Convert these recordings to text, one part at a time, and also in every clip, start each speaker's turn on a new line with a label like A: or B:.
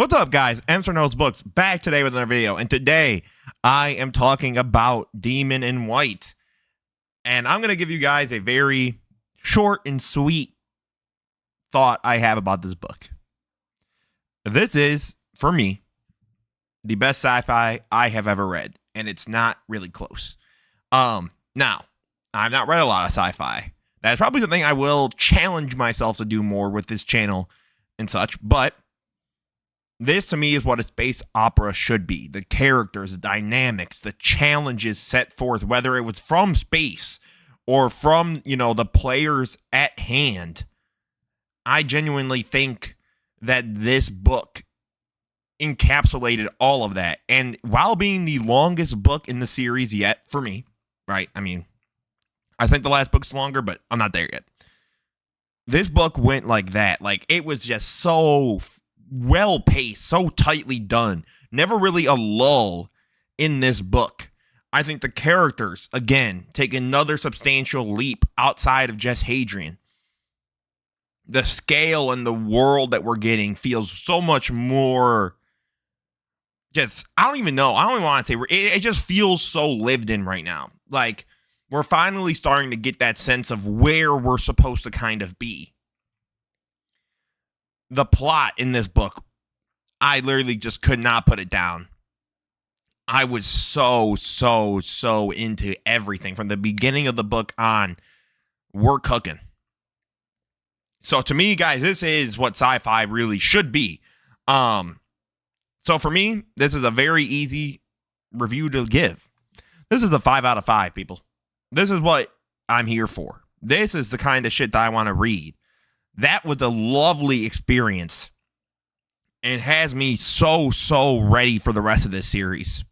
A: What's up, guys? Answer Knows Books back today with another video, and today I am talking about Demon in White, and I'm going to give you guys a very short and sweet thought I have about this book. This is, for me, the best sci-fi I have ever read, and it's not really close. Now, I've not read a lot of sci-fi. That's probably something I will challenge myself to do more with this channel and such, but this, to me, is what a space opera should be. The characters, the dynamics, the challenges set forth, whether it was from space or from, the players at hand. I genuinely think that this book encapsulated all of that. And while being the longest book in the series yet, for me, right? I mean, I think the last book's longer, but I'm not there yet. This book went like that. Like, it was just so well paced, so tightly done. Never really a lull in this book. I think the characters, again, take another substantial leap outside of just Hadrian. The scale and the world that we're getting feels so much more just, I don't even want to say, it just feels so lived in right now. Like, we're finally starting to get that sense of where we're supposed to kind of be. The plot in this book, I literally just could not put it down. I was so into everything. From the beginning of the book on, we're cooking. So to me, guys, this is what sci-fi really should be. So for me, this is a very easy review to give. This is a 5 out of 5, people. This is what I'm here for. This is the kind of shit that I want to read. That was a lovely experience and has me so ready for the rest of this series.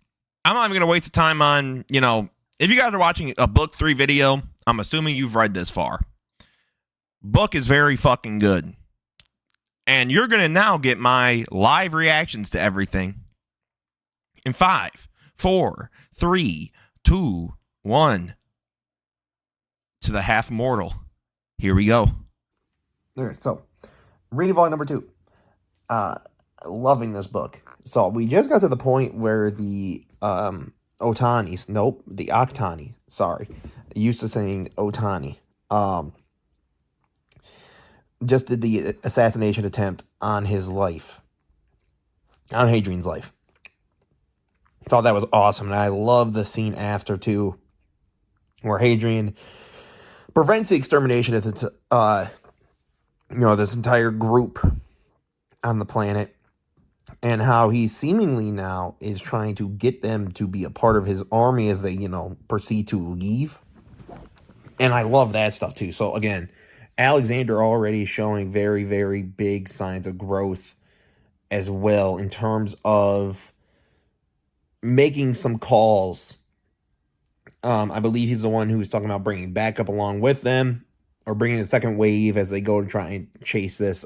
A: I'm not even going to waste the time on, if you guys are watching a book 3 video, I'm assuming you've read this far. Book is very fucking good. And you're going to now get my live reactions to everything in 5, 4, 3, 2, 1. To the half mortal. Here we go.
B: All right, so reading volume number 2. Loving this book. So we just got to the point where the Octani, used to saying Otani, just did the assassination attempt on his life, on Hadrian's life. Thought that was awesome, and I love the scene after too, where Hadrian prevents the extermination of this entire group on the planet, and how he seemingly now is trying to get them to be a part of his army as they, proceed to leave. And I love that stuff too. So again, Alexander already showing very, very big signs of growth as well in terms of making some calls. I believe he's the one who was talking about bringing backup along with them, or bringing a second wave as they go to try and chase this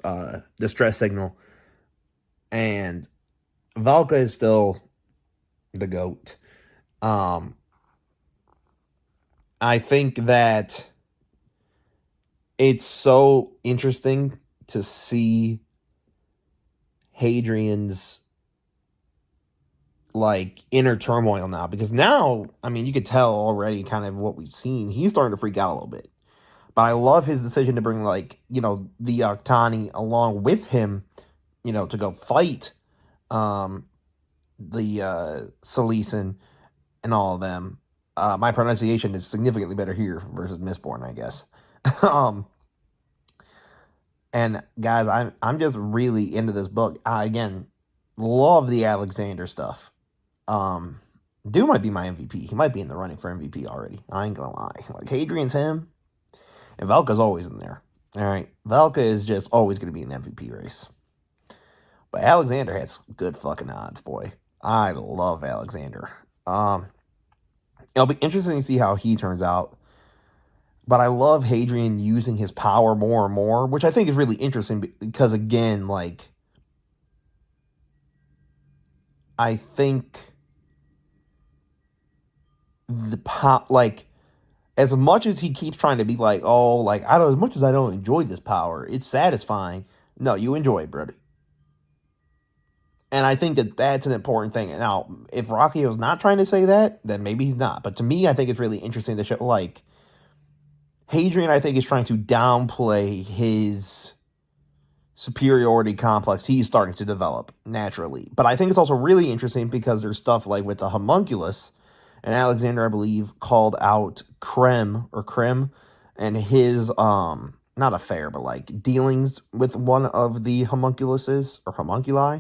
B: distress signal. And Valka is still the GOAT. I think that it's so interesting to see Hadrian's inner turmoil now, because now, I mean, you could tell already kind of what we've seen. He's starting to freak out a little bit. But I love his decision to bring the Octani along with him, to go fight the Silesian and all of them. My pronunciation is significantly better here versus Mistborn, I guess. And guys, I'm just really into this book. Again, love the Alexander stuff. Dude might be my MVP. He might be in the running for MVP already. I ain't gonna lie. Hadrian's him, and Valka's always in there. All right, Valka is just always gonna be in the MVP race. But Alexander has good fucking odds, boy. I love Alexander. It'll be interesting to see how he turns out. But I love Hadrian using his power more and more, which I think is really interesting because, again, I think as much as he keeps trying to be as much as I don't enjoy this power, it's satisfying. No, you enjoy it, brother. And I think that that's an important thing. Now, if Rockio's not trying to say that, then maybe he's not. But to me, I think it's really interesting to show, like, Hadrian, I think, is trying to downplay his superiority complex he's starting to develop naturally. But I think it's also really interesting because there's stuff like with the homunculus, and Alexander, I believe, called out Krem and his not affair, but like dealings with one of the homunculuses or homunculi,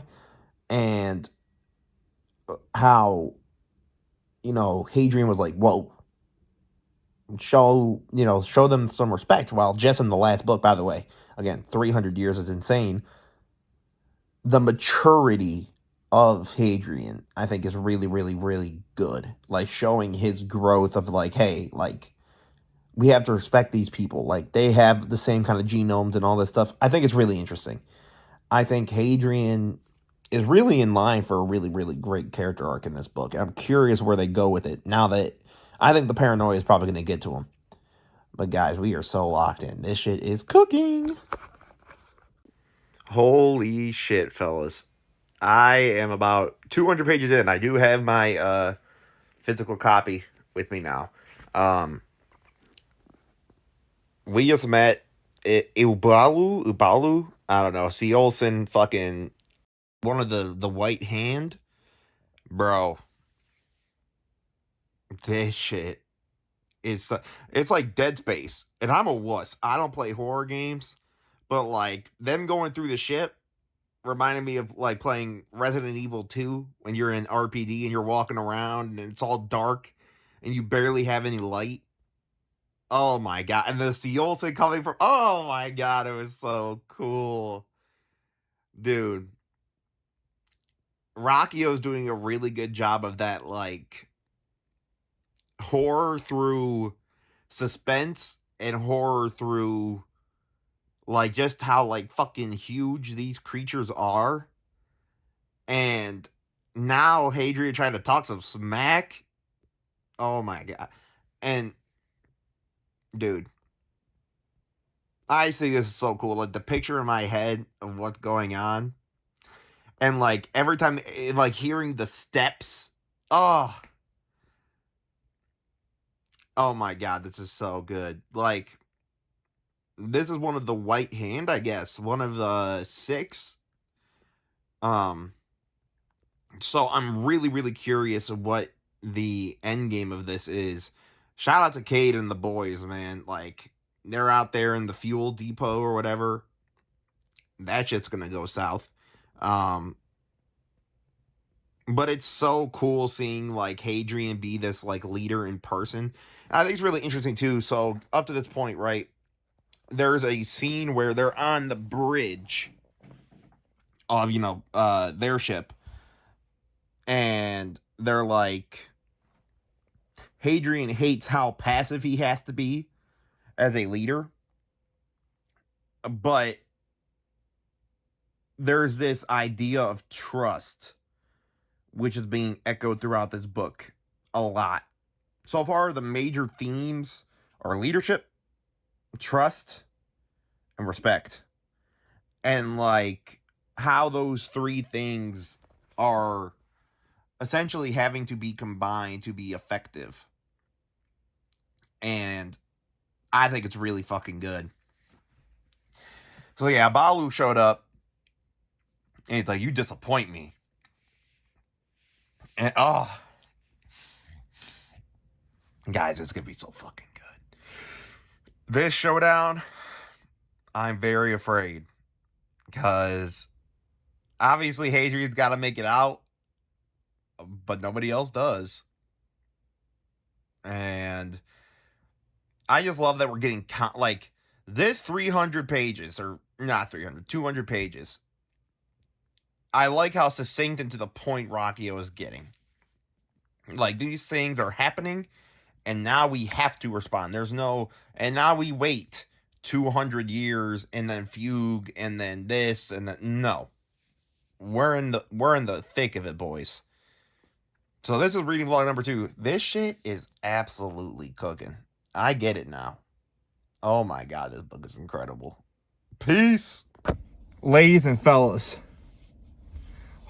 B: and how, Hadrian was like, whoa, show them some respect. While just in the last book, by the way, again, 300 years is insane. The maturity of Hadrian, I think, is really, really, really good. Like showing his growth of like, hey, like we have to respect these people. Like they have the same kind of genomes and all this stuff. I think it's really interesting. I think Hadrian is really in line for a really, really great character arc in this book. I'm curious where they go with it now that I think the paranoia is probably going to get to him. But guys, we are so locked in. This shit is cooking. Holy shit, fellas. I am about 200 pages in. I do have my physical copy with me now. We just met Ubalu. I don't know. C. Olsen, fucking one of the white hand, bro. This shit is it's like Dead Space, and I'm a wuss. I don't play horror games, but like them going through the ship reminded me of like playing Resident Evil 2 when you're in RPD and you're walking around and it's all dark and you barely have any light. Oh my god. And the Olsen coming from, oh my god, it was so cool. Dude. Rockio's doing a really good job of that, like horror through suspense and horror through like just how like fucking huge these creatures are. And now Hadrian trying to talk some smack. Oh my god. And dude, I think this is so cool. Like the picture in my head of what's going on. And like every time like hearing the steps. Oh. Oh my god, this is so good. Like this is one of the white hand, I guess. One of the 6. Um so I'm really, really curious of what the end game of this is. Shout out to Cade and the boys, man. Like they're out there in the fuel depot or whatever. That shit's gonna go south. Um, but it's so cool seeing like Hadrian be this like leader in person. I think it's really interesting too. So up to this point, right? There's a scene where they're on the bridge of their ship, and they're like, Hadrian hates how passive he has to be as a leader, but there's this idea of trust which is being echoed throughout this book a lot. So far, the major themes are leadership, trust, and respect. And like how those 3 things are essentially having to be combined to be effective. And I think it's really fucking good. So yeah, Balu showed up and he's like, you disappoint me. And oh, guys, it's gonna be so fucking good. This showdown, I'm very afraid. Because obviously Hadrian's got to make it out, but nobody else does. And I just love that we're getting like this 300 pages, or not 300, 200 pages. I like how succinct and to the point Rockio is getting. Like these things are happening, and now we have to respond. And now we wait 200 years and then fugue and then this and then no. We're in the thick of it, boys. So this is reading vlog number 2. This shit is absolutely cooking. I get it now. Oh my god, this book is incredible. Peace.
C: Ladies and fellas,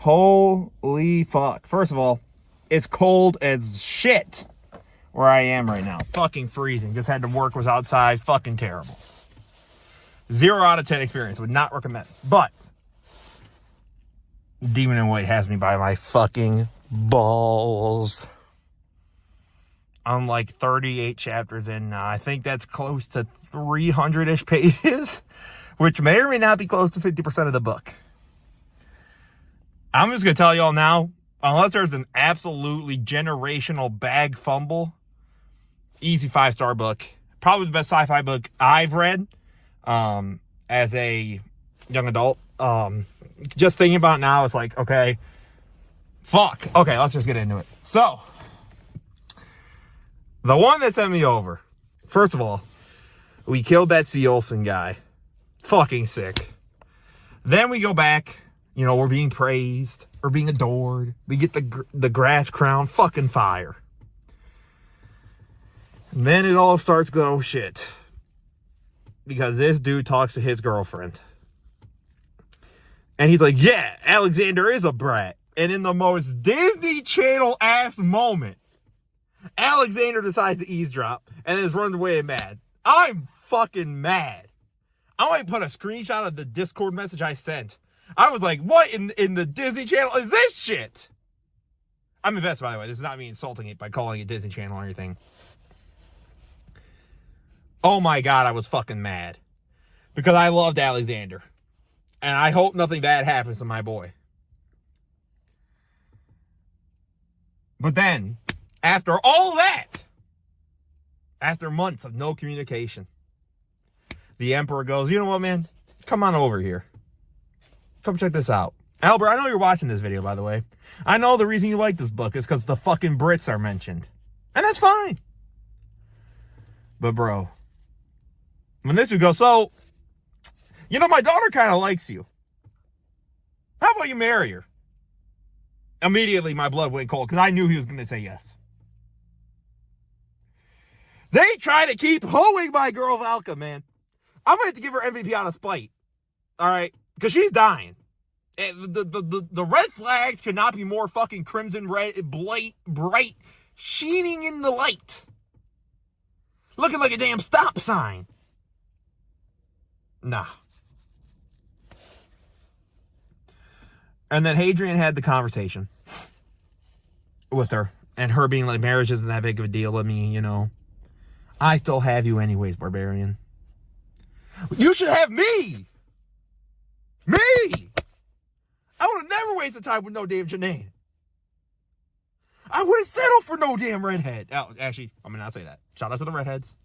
A: Holy fuck. First of all, it's cold as shit where I am right now. Fucking freezing. Just had to work, was outside. Fucking terrible. 0 out of 10 experience. Would not recommend. But Demon in White has me by my fucking balls. I'm like 38 chapters in now. I think that's close to 300-ish pages, which may or may not be close to 50% of the book. I'm just going to tell y'all now, unless there's an absolutely generational bag fumble, easy 5-star book. Probably the best sci-fi book I've read as a young adult. Just thinking about it now, it's like, okay, fuck. Okay, let's just get into it. So, the one that sent me over, first of all, we killed that C. Olsen guy. Fucking sick. Then we go back, you know, we're being praised, we're being adored. We get the grass crown, fucking fire. And then it all starts to go shit. Because this dude talks to his girlfriend. And he's like, yeah, Alexander is a brat. And in the most Disney Channel-ass moment, Alexander decides to eavesdrop and then runs away mad. I'm fucking mad. I might put a screenshot of the Discord message I sent. I was like, what in the Disney Channel is this shit? I'm invested, by the way. This is not me insulting it by calling it Disney Channel or anything. Oh my God, I was fucking mad. Because I loved Alexander. And I hope nothing bad happens to my boy. But then, after all that, after months of no communication, the Emperor goes, you know what, man? Come on over here. Come check this out. Albert, I know you're watching this video, by the way. I know the reason you like this book is because the fucking Brits are mentioned. And that's fine. But bro, when this would go, so, you know, my daughter kind of likes you. How about you marry her? Immediately, my blood went cold because I knew he was going to say yes. They try to keep hoeing my girl Valka, man. I'm going to have to give her MVP out of spite. All right? Because she's dying. The red flags cannot be more fucking crimson red, bright, sheening in the light. Looking like a damn stop sign. Nah. And then Hadrian had the conversation with her. And her being like, marriage isn't that big of a deal to me, you know. I still have you anyways, barbarian. You should have me! Me! I would have never wasted time with no damn Janae. I would have settled for no damn redhead. Oh, actually, I'm going to not say that. Shout out to the redheads.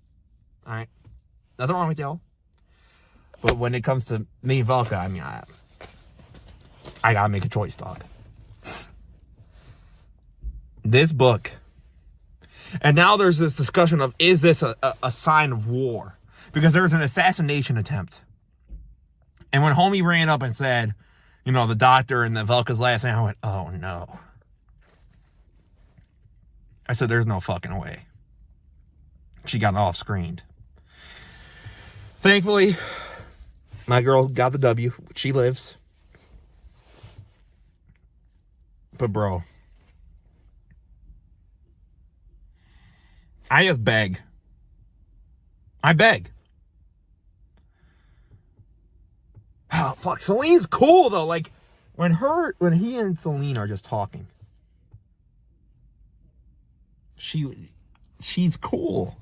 A: All right. Nothing wrong with y'all. But when it comes to me and Valka, I mean, I got to make a choice, dog. This book. And now there's this discussion of, is this a sign of war? Because there's an assassination attempt. And when homie ran up and said, you know, the doctor and the Velka's last name, I went, oh no. I said, there's no fucking way. She got off-screened. Thankfully, my girl got the W. She lives. But bro, I just beg. I beg. Oh, fuck. Celine's cool, though. Like, when he and Celine are just talking, she's cool.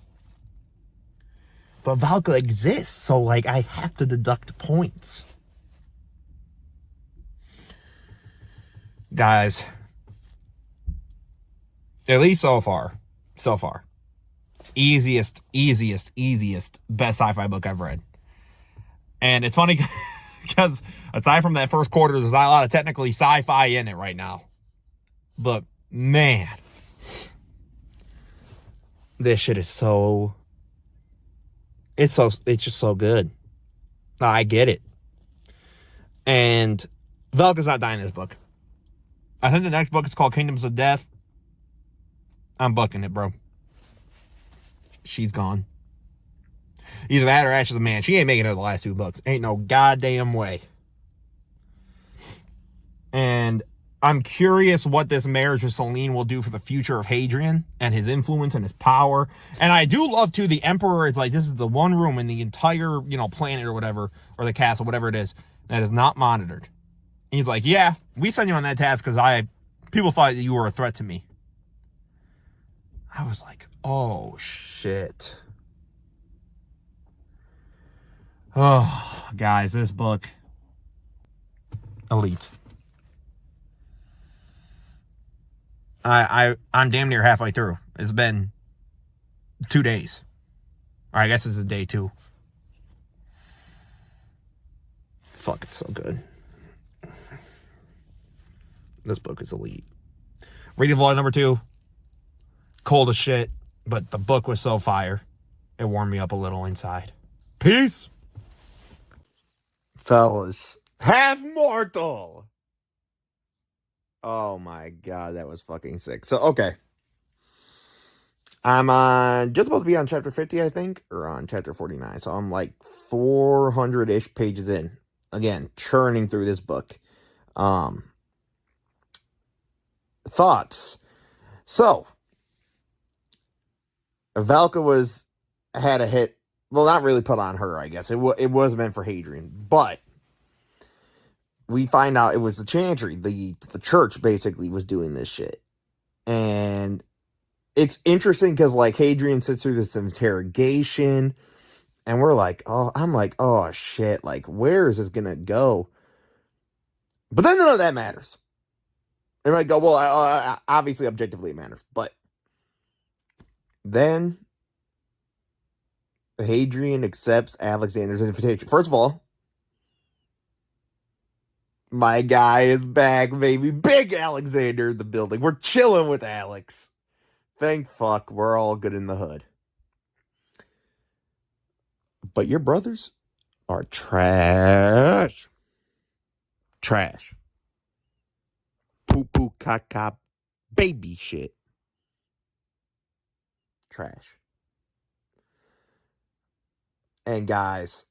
A: But Valka exists, so, like, I have to deduct points. Guys, at least so far. Easiest, best sci-fi book I've read. And it's funny because aside from that first quarter, there's not a lot of technically sci-fi in it right now. But man, this shit is it's just so good. I get it. And Velka's not dying in this book. I think the next book is called Kingdoms of Death. I'm bucking it, bro. She's gone. Either that or Ash of the Man. She ain't making it the last 2 books. Ain't no goddamn way. And
B: I'm curious what this marriage with Selene will do for the future of Hadrian and his influence and his power. And I do love, too, the Emperor is like, this is the one room in the entire, planet or whatever, or the castle, whatever it is, that is not monitored. And he's like, yeah, we sent you on that task because people thought that you were a threat to me. I was like, oh, shit. Oh, guys, this book, elite. I'm damn near halfway through. It's been 2 days. Or I guess it's a day 2. Fuck, it's so good. This book is elite. Reading volume number 2. Cold as shit, but the book was so fire. It warmed me up a little inside. Peace. Fellas. Half mortal. Oh my god, that was fucking sick. So, okay. I'm just about to be on chapter 50, I think, or on chapter 49. So I'm like 400-ish pages in. Again, churning through this book. Thoughts. So, Valka had a hit. Well, not really put on her, I guess. It was meant for Hadrian, but we find out it was the chantry, the church basically was doing this shit. And it's interesting because like Hadrian sits through this interrogation and I'm like, oh shit, like where is this gonna go? But then none of that matters. And I go, well, obviously objectively it matters, but then Hadrian accepts Alexander's invitation. First of all, my guy is back, baby. Big Alexander in the building. We're chilling with Alex. Thank fuck, we're all good in the hood. But your brothers are trash. Trash. Poo-poo, caca, baby shit. Trash. And guys,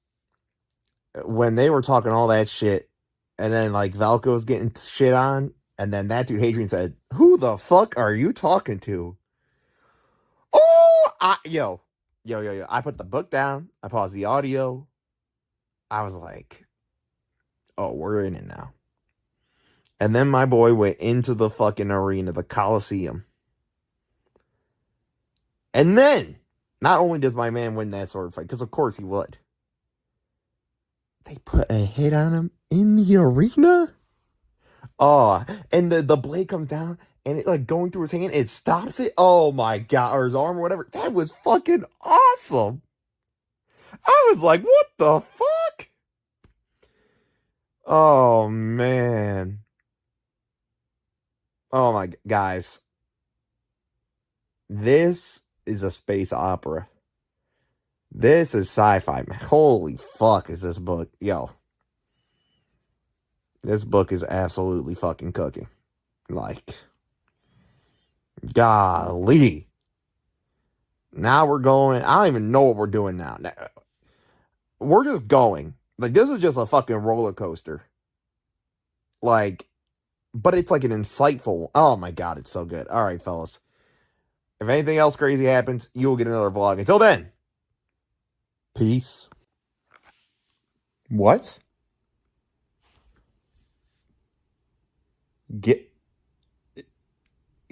B: when they were talking all that shit, and then like Valka was getting shit on, and then that dude Hadrian said, "Who the fuck are you talking to?" Oh, yo. I put the book down. I paused the audio. I was like, oh, we're in it now. And then my boy went into the fucking arena, the Coliseum. And then, not only does my man win that sword fight, because of course he would, they put a hit on him in the arena? Oh, and the blade comes down, and it like going through his hand, it stops it. Oh my god, or his arm or whatever. That was fucking awesome. I was like, what the fuck? Oh man. Oh my guys. This is a space opera. This is sci-fi, man. Holy fuck is this book. Yo. This book is absolutely fucking cooking. Like, golly. Now we're going. I don't even know what we're doing now. We're just going. Like, this is just a fucking roller coaster. Like, but it's like an insightful. Oh my god, it's so good. All right, fellas. If anything else crazy happens, you will get another vlog. Until then, peace. What?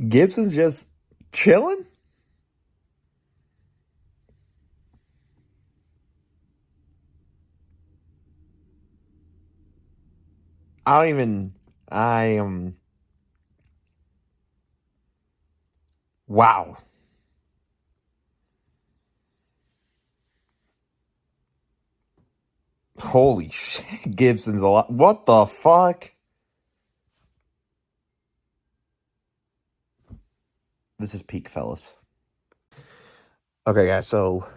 B: Gibson's just chilling? I am. Wow. Holy shit, Gibson's a lot. What the fuck? This is peak, fellas. Okay, guys, so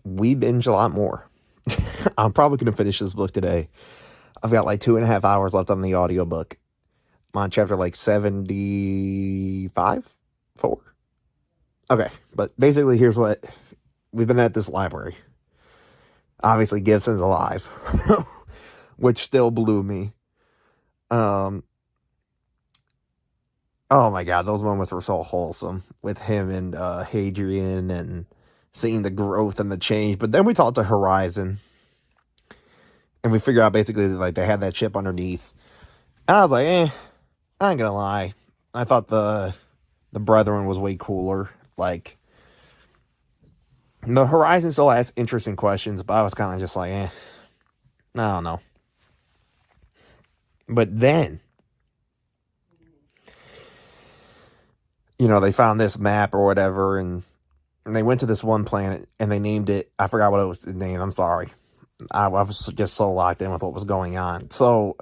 B: we binge a lot more. I'm probably going to finish this book today. I've got like 2.5 hours left on the audiobook. I'm on chapter like 75? 4? Okay, but basically here's what we've been at this library. Obviously Gibson's alive, which still blew me. Oh my god, those moments were so wholesome with him and Hadrian and seeing the growth and the change. But then we talked to Horizon and we figured out basically that, like, they had that chip underneath. And I was like, I ain't gonna lie. I thought the Brethren was way cooler. Like, the Horizon still has interesting questions, but I was kind of just like, I don't know. But then, they found this map or whatever, and they went to this one planet and they named it. I forgot what it was named. I'm sorry. I was just so locked in with what was going on. So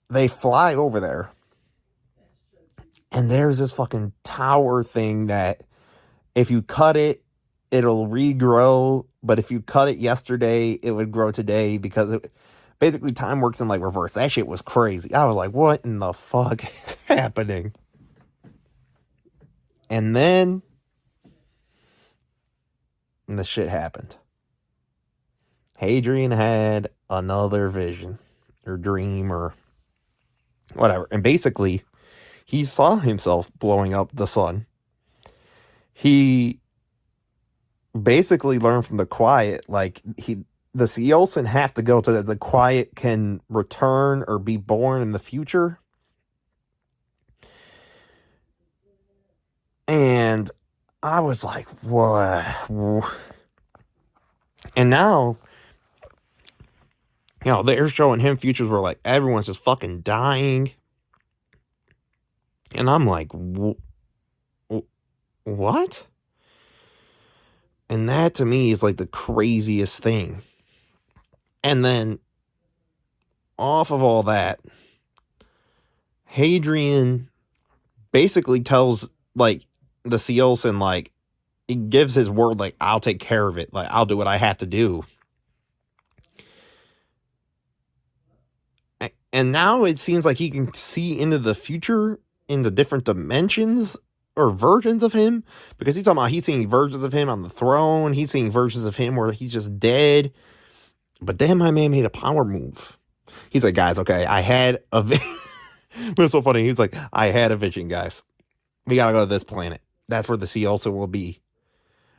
B: they fly over there, and there's this fucking tower thing that if you cut it, it'll regrow. But if you cut it yesterday, it would grow today because basically time works in like reverse. That shit was crazy. I was like, what in the fuck is happening? And then the shit happened. Hadrian had another vision or dream or whatever. And basically, he saw himself blowing up the sun. He basically learned from the quiet, like the Seolson have to go to the quiet can return or be born in the future. And I was like, what? And now, they're showing him futures where like everyone's just fucking dying. And I'm like, what? And that to me is like the craziest thing. And then off of all that, Hadrian basically tells like the Seolson, like, he gives his word, like, I'll take care of it. Like, I'll do what I have to do. And now it seems like he can see into the future, into different dimensions or versions of him. Because he's talking about he's seeing versions of him on the throne. He's seeing versions of him where he's just dead. But then my man made a power move. He's like, guys, okay, I had a vision. It was so funny. He's like, I had a vision, guys. We gotta go to this planet. That's where the sea also will be.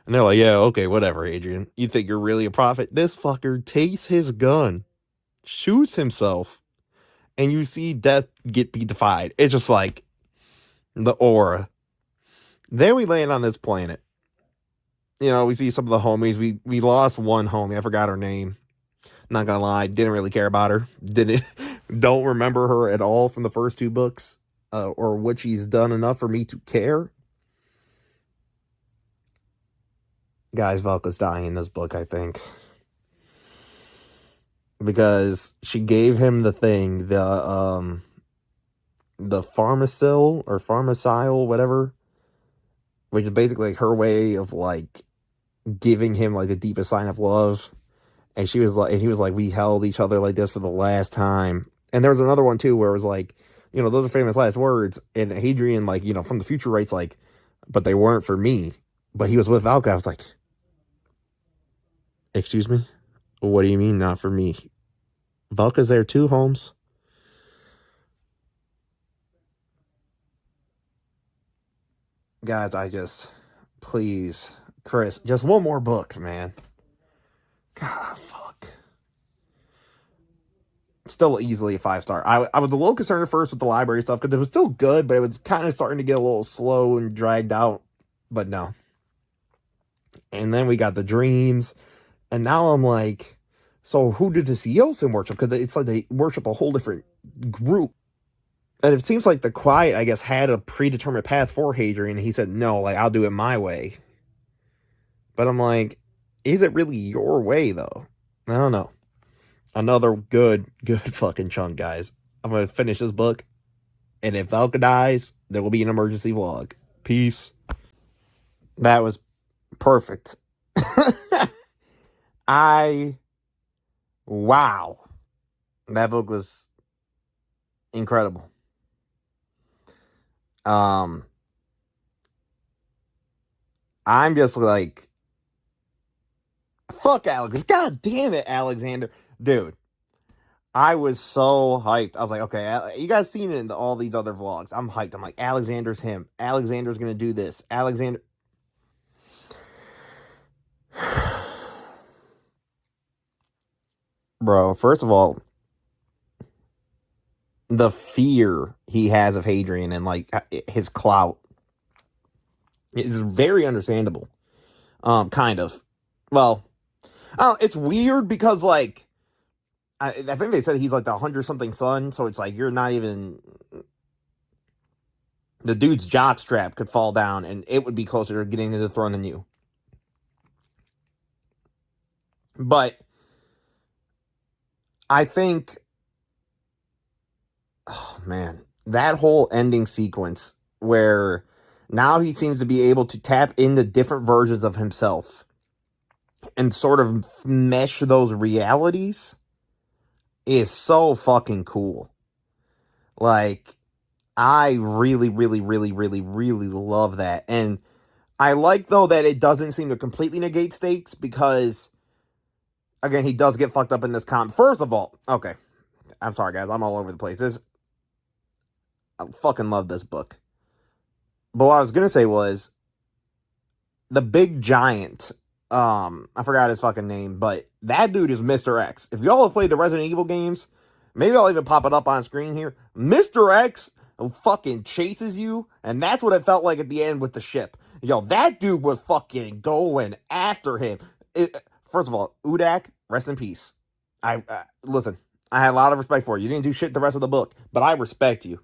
B: And they're like, yeah, okay, whatever, Adrian. You think you're really a prophet? This fucker takes his gun, shoots himself, and you see death be defied. It's just like the aura. Then we land on this planet. We see some of the homies. We lost one homie. I forgot her name. Not gonna lie, didn't really care about her. Didn't don't remember her at all from the first two books, or what she's done enough for me to care. Guys, Velka's dying in this book, I think, because she gave him the thing, the pharmacil or pharmacile, whatever, which is basically like her way of like giving him like the deepest sign of love. And she was like, and he was like, we held each other like this for the last time. And there was another one too where it was like, those are famous last words. And Hadrian, like, from the future writes like, but they weren't for me. But he was with Valka. I was like, excuse me? What do you mean not for me? Valka's there too, Holmes. Guys, please, Chris, just one more book, man. God, fuck. Still easily a 5-star. I was a little concerned at first with the library stuff because it was still good, but it was kind of starting to get a little slow and dragged out. But no. And then we got the dreams. And now I'm like, so who did the Seolson worship? Because it's like they worship a whole different group. And it seems like the Quiet, I guess, had a predetermined path for Hadrian. And he said, no, like, I'll do it my way. But I'm like, is it really your way, though? I don't know. Another good fucking chunk, guys. I'm going to finish this book. And if Valka dies, there will be an emergency vlog. Peace. That was perfect. Wow. That book was incredible. I'm just like, fuck Alex. God damn it, Alexander. Dude, I was so hyped. I was like, okay, you guys seen it in all these other vlogs. I'm hyped. I'm like, Alexander's him. Alexander's gonna do this. Alexander. Bro, first of all, the fear he has of Hadrian and like his clout is very understandable. Kind of. Well, it's weird because like I think they said he's like the 100-something son, so it's like you're not even. The dude's jockstrap could fall down, and it would be closer to getting to the throne than you. But I think, oh man, that whole ending sequence where now he seems to be able to tap into different versions of himself and sort of mesh those realities is so fucking cool. Like, I really, really, really, really, really love that. And I like, though, that it doesn't seem to completely negate stakes because, again, he does get fucked up in this comic. First of all, okay, I'm sorry, guys. I'm all over the place. I fucking love this book. But what I was going to say was the big giant, I forgot his fucking name, but that dude is Mr. X. If y'all have played the Resident Evil games, maybe I'll even pop it up on screen here. Mr. X fucking chases you, and that's what it felt like at the end with the ship. Yo, that dude was fucking going after him. First of all, Udak, rest in peace. Listen, I had a lot of respect for you. You didn't do shit the rest of the book, but I respect you.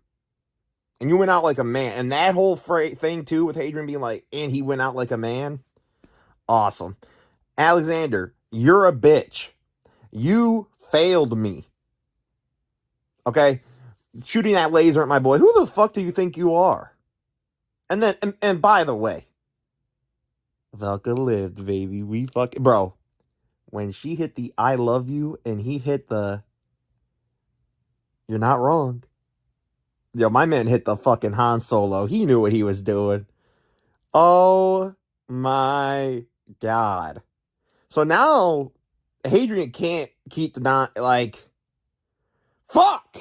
B: And you went out like a man. And that whole thing, too, with Hadrian being like, and he went out like a man. Awesome. Alexander, you're a bitch. You failed me. Okay? Shooting that laser at my boy. Who the fuck do you think you are? And then, and by the way, Velka lived, baby. We fucking, bro, when she hit the I love you and he hit the you're not wrong. Yo, my man hit the fucking Han Solo. He knew what he was doing. Oh my God. So now Hadrian can't keep the not like fuck.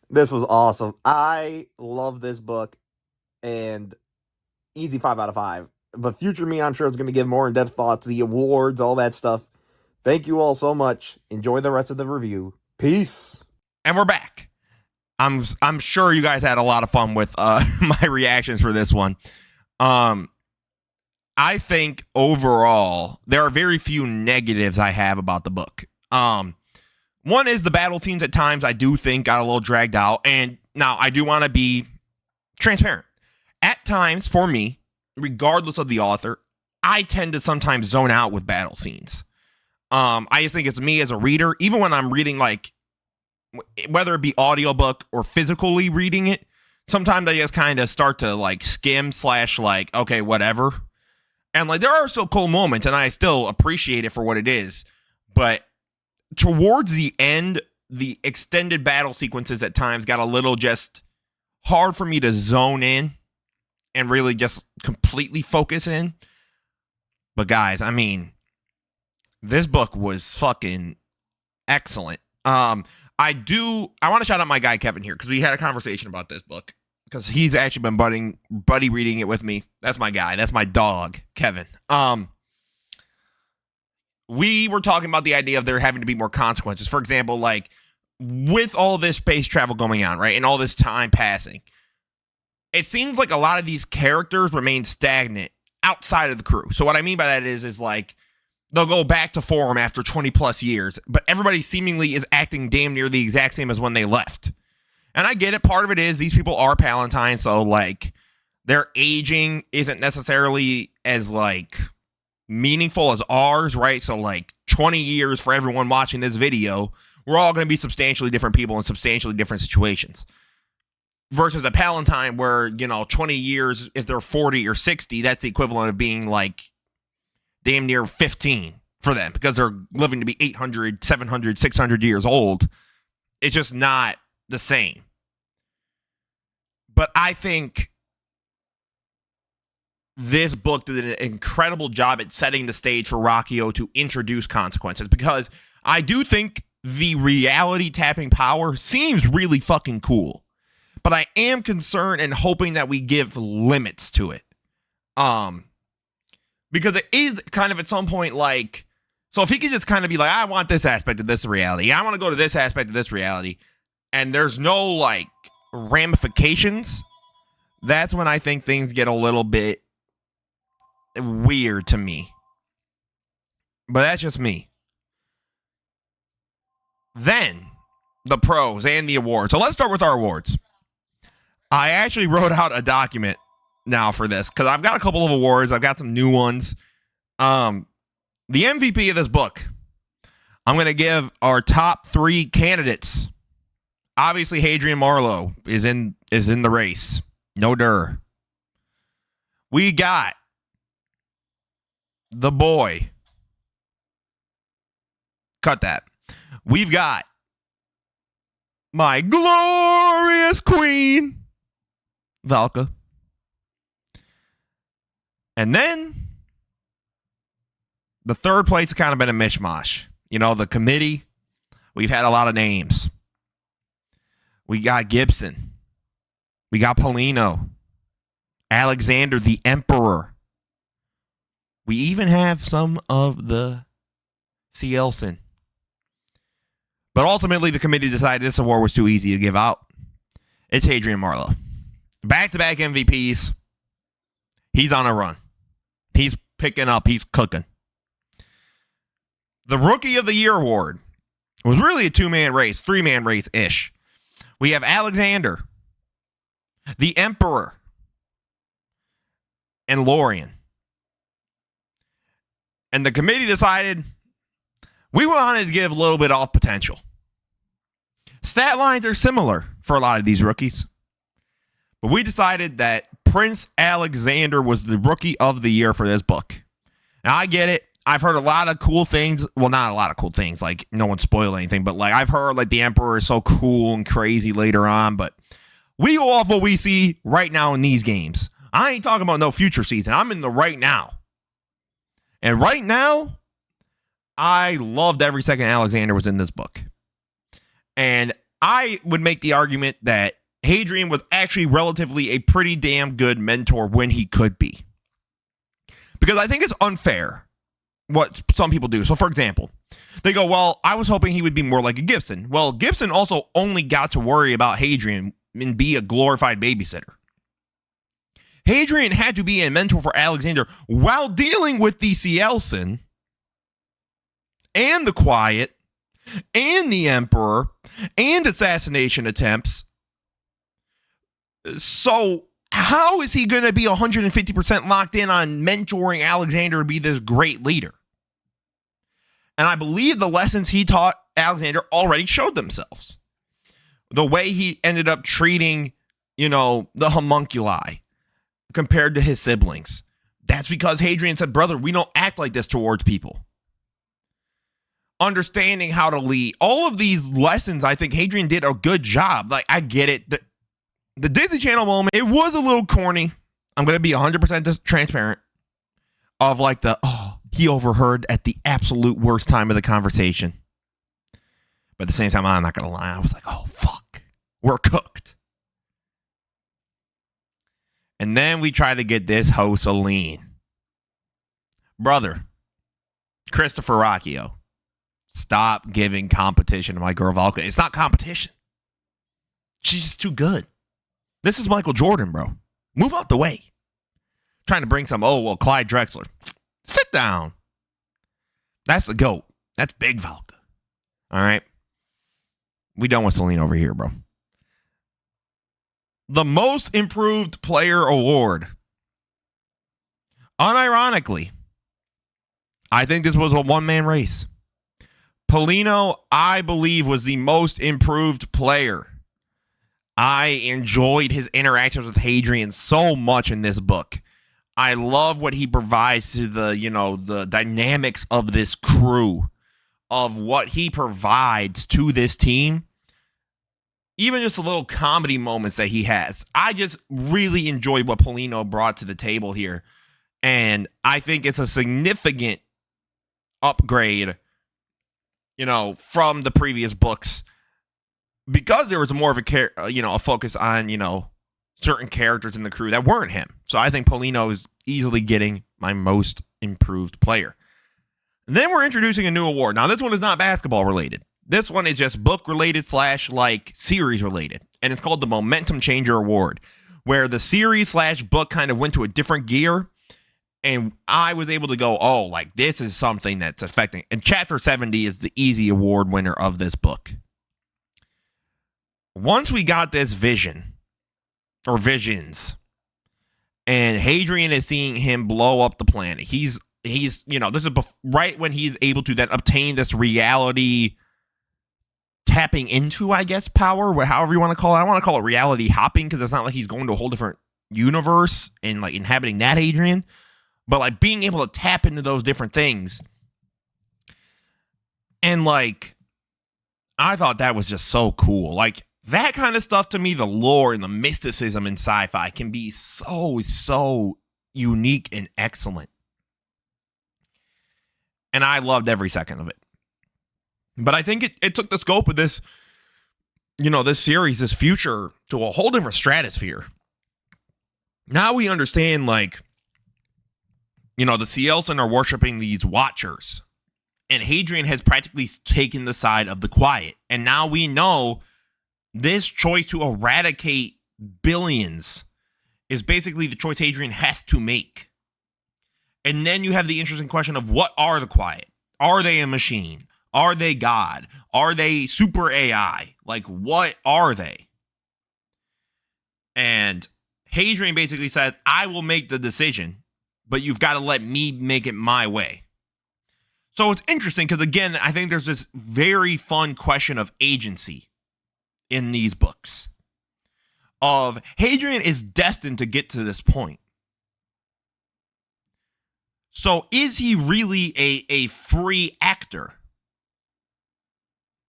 B: This was awesome. I love this book and easy 5 out of 5. But future me, I'm sure, is going to give more in-depth thoughts, the awards, all that stuff. Thank you all so much. Enjoy the rest of the review. Peace.
A: And we're back. I'm sure you guys had a lot of fun with my reactions for this one. I think overall there are very few negatives I have about the book. One is the battle scenes at times I do think got a little dragged out, and now I do want to be transparent. At times, for me, regardless of the author, I tend to sometimes zone out with battle scenes. I just think it's me as a reader, even when I'm reading, like, whether it be audiobook or physically reading it, sometimes I just kind of start to, like, skim / like, okay, whatever. And, like, there are still cool moments, and I still appreciate it for what it is. But towards the end, the extended battle sequences at times got a little just hard for me to zone in and really just completely focus in. But guys, I mean, this book was fucking excellent. I want to shout out my guy Kevin here because we had a conversation about this book because he's actually been buddy reading it with me. That's my guy. That's my dog, Kevin. We were talking about the idea of there having to be more consequences. For example, like with all this space travel going on, right, and all this time passing, it seems like a lot of these characters remain stagnant outside of the crew. So what I mean by that is like they'll go back to form after 20 plus years, but everybody seemingly is acting damn near the exact same as when they left. And I get it. Part of it is these people are Palatine, so like their aging isn't necessarily as like meaningful as ours, right? So like 20 years for everyone watching this video, we're all going to be substantially different people in substantially different situations. Versus a Palatine where, 20 years, if they're 40 or 60, that's the equivalent of being like damn near 15 for them because they're living to be 800, 700, 600 years old. It's just not the same. But I think this book did an incredible job at setting the stage for Ruocchio to introduce consequences because I do think the reality tapping power seems really fucking cool. But I am concerned and hoping that we give limits to it. Because it is kind of at some point like, so if he could just kind of be like, I want this aspect of this reality, I want to go to this aspect of this reality, and there's no like ramifications, that's when I think things get a little bit weird to me. But that's just me. Then, the pros and the awards. So let's start with our awards. I actually wrote out a document now for this because I've got a couple of awards. I've got some new ones. The MVP of this book, I'm going to give our top 3 candidates. Obviously, Hadrian Marlowe is in the race. No dur. We got the boy. Cut that. We've got my glorious queen, Valka. And then the third place has kind of been a mishmash. You know, the committee, we've had a lot of names. We got Gibson. We got Paulino. Alexander the Emperor. We even have some of the Cielson. But ultimately, the committee decided this award was too easy to give out. It's Hadrian Marlowe. Back-to-back MVPs. He's on a run. He's picking up. He's cooking. The Rookie of the Year award was really a 2-man race, 3-man race-ish. We have Alexander, the Emperor, and Lorien. And the committee decided we wanted to give a little bit off potential. Stat lines are similar for a lot of these rookies. But we decided that Prince Alexander was the Rookie of the Year for this book. Now, I get it. I've heard a lot of cool things. Well, not a lot of cool things. Like, no one spoiled anything. But, like, I've heard, like, the Emperor is so cool and crazy later on. But we go off what we see right now in these games. I ain't talking about no future season. I'm in the right now. And right now, I loved every second Alexander was in this book. And I would make the argument that Hadrian was actually relatively a pretty damn good mentor when he could be. Because I think it's unfair what some people do. So, for example, they go, well, I was hoping he would be more like a Gibson. Well, Gibson also only got to worry about Hadrian and be a glorified babysitter. Hadrian had to be a mentor for Alexander while dealing with the Cielson and the Quiet and the Emperor and assassination attempts. So how is he going to be 150% locked in on mentoring Alexander to be this great leader? And I believe the lessons he taught Alexander already showed themselves. The way he ended up treating, the homunculi compared to his siblings. That's because Hadrian said, brother, we don't act like this towards people. Understanding how to lead. All of these lessons, I think Hadrian did a good job. Like, I get it. The Disney Channel moment, it was a little corny. I'm going to be 100% transparent. Of like he overheard at the absolute worst time of the conversation. But at the same time, I'm not going to lie. I was like, oh, fuck. We're cooked. And then we try to get this host Aline. Brother, Christopher Ruocchio. Stop giving competition to my girl Valka. It's not competition. She's just too good. This is Michael Jordan, bro. Move out the way. Trying to bring some, Clyde Drexler. Sit down. That's the GOAT. That's big Valka. All right? We done with Celine over here, bro. The Most Improved Player Award. Unironically, I think this was a one-man race. Paulino, I believe, was the most improved player. I enjoyed his interactions with Hadrian so much in this book. I love what he provides to the dynamics of this crew, of what he provides to this team. Even just the little comedy moments that he has. I just really enjoyed what Paulino brought to the table here. And I think it's a significant upgrade from the previous books, because there was more of a focus on, certain characters in the crew that weren't him. So I think Polino is easily getting my most improved player. And then we're introducing a new award. Now, this one is not basketball related. This one is just book related / series related. And it's called the Momentum Changer Award, where the series / book kind of went to a different gear. And I was able to go, oh, this is something that's affecting. And Chapter 70 is the easy award winner of this book. Once we got this vision, or visions, and Hadrian is seeing him blow up the planet. He's this is right when he's able to then obtain this reality tapping into, I guess, power, however you want to call it. I don't want to call it reality hopping, because it's not like he's going to a whole different universe and inhabiting that Hadrian, but being able to tap into those different things. And I thought that was just so cool. That kind of stuff, to me, the lore and the mysticism in sci-fi can be so unique and excellent. And I loved every second of it. But I think it took the scope of this, this series, this future, to a whole different stratosphere. Now we understand, the Cielson are worshiping these Watchers. And Hadrian has practically taken the side of the quiet. And now we know this choice to eradicate billions is basically the choice Hadrian has to make. And then you have the interesting question of, what are the quiet? Are they a machine? Are they God? Are they super AI? What are they? And Hadrian basically says, I will make the decision, but you've got to let me make it my way. So it's interesting because, again, I think there's this very fun question of agency in these books. Of Hadrian is destined to get to this point. So is he really a free actor?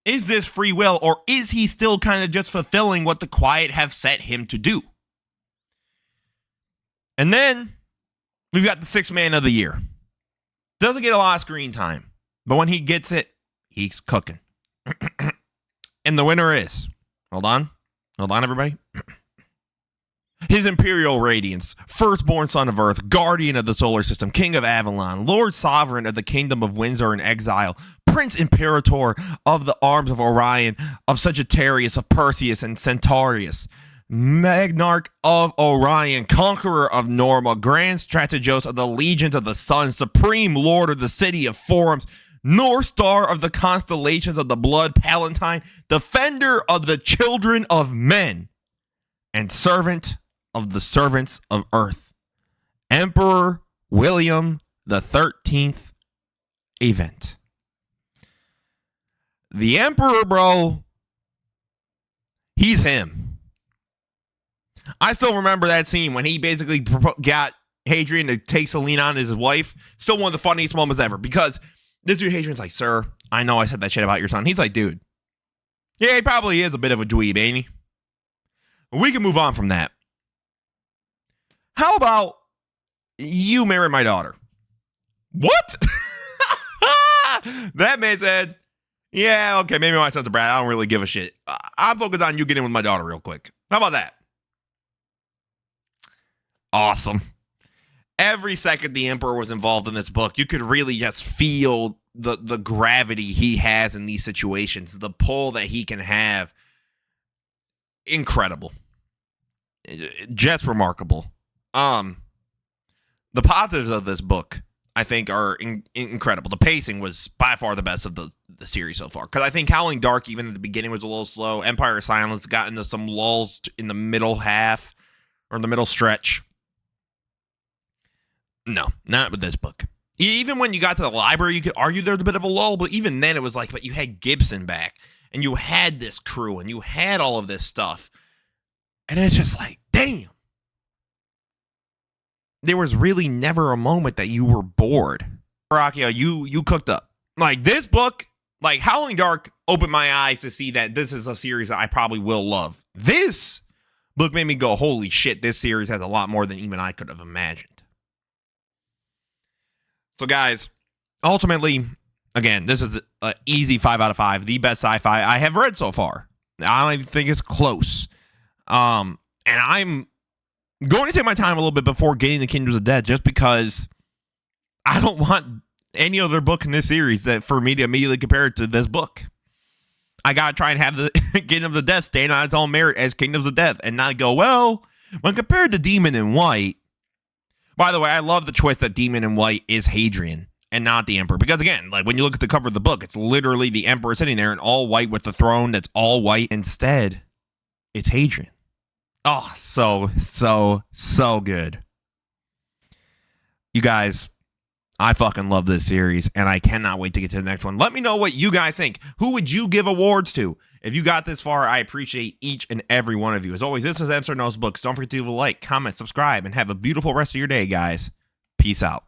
A: Is this free will, or is he still kind of just fulfilling what the quiet have set him to do? And then we've got the sixth man of the year. Doesn't get a lot of screen time, but when he gets it, he's cooking. And the winner is, hold on, everybody. His Imperial Radiance, firstborn son of Earth, guardian of the solar system, king of Avalon, lord sovereign of the kingdom of Windsor and exile, prince imperator of the arms of Orion, of Sagittarius, of Perseus and Centaurus, Magnarch of Orion, conqueror of Norma, grand strategos of the legions of the sun, supreme lord of the city of forums, North Star of the constellations of the blood Palatine, defender of the children of men, and servant of the servants of earth, Emperor William the 13th event. The Emperor, bro, he's him. I still remember that scene when he basically got Hadrian to take Selene on as his wife. Still one of the funniest moments ever, because this dude Hadrian's like, sir, I know I said that shit about your son. He's like, dude, yeah, he probably is a bit of a dweeb, ain't he? We can move on from that. How about you marry my daughter? What? That man said, yeah, okay, maybe my son's a brat. I don't really give a shit. I'm focused on you getting with my daughter real quick. How about that? Awesome. Every second the Emperor was involved in this book, you could really just feel the gravity he has in these situations, the pull that he can have. Incredible. Just remarkable. The positives of this book, I think, are incredible. The pacing was by far the best of the series so far, because I think Howling Dark, even at the beginning, was a little slow. Empire of Silence got into some lulls in the middle half, or in the middle stretch. No, not with this book. Even when you got to the library, you could argue there's a bit of a lull, but even then it was but you had Gibson back, and you had this crew, and you had all of this stuff. And it's just damn. There was really never a moment that you were bored. Ruocchio, you cooked up. This book, Howling Dark opened my eyes to see that this is a series that I probably will love. This book made me go, holy shit, this series has a lot more than even I could have imagined. So guys, ultimately, Again, this is an easy 5 out of 5. The best sci-fi I have read so far. I don't even think it's close. And I'm going to take my time a little bit before getting the Kingdoms of Death, just because I don't want any other book in this series that for me to immediately compare it to this book. I gotta try and have the Kingdoms of Death stand on its own merit as Kingdoms of Death, and not go, well, when compared to Demon in White. By the way, I love the choice that Demon in White is Hadrian and not the Emperor, because again, like when you look at the cover of the book, it's literally the Emperor sitting there in all white with the throne that's all white. Instead, it's Hadrian. Oh, so good. You guys, I fucking love this series, and I cannot wait to get to the next one. Let me know what you guys think. Who would you give awards to? If you got this far, I appreciate each and every one of you. As always, this is Answer Knows Books. Don't forget to leave a like, comment, subscribe, and have a beautiful rest of your day, guys. Peace out.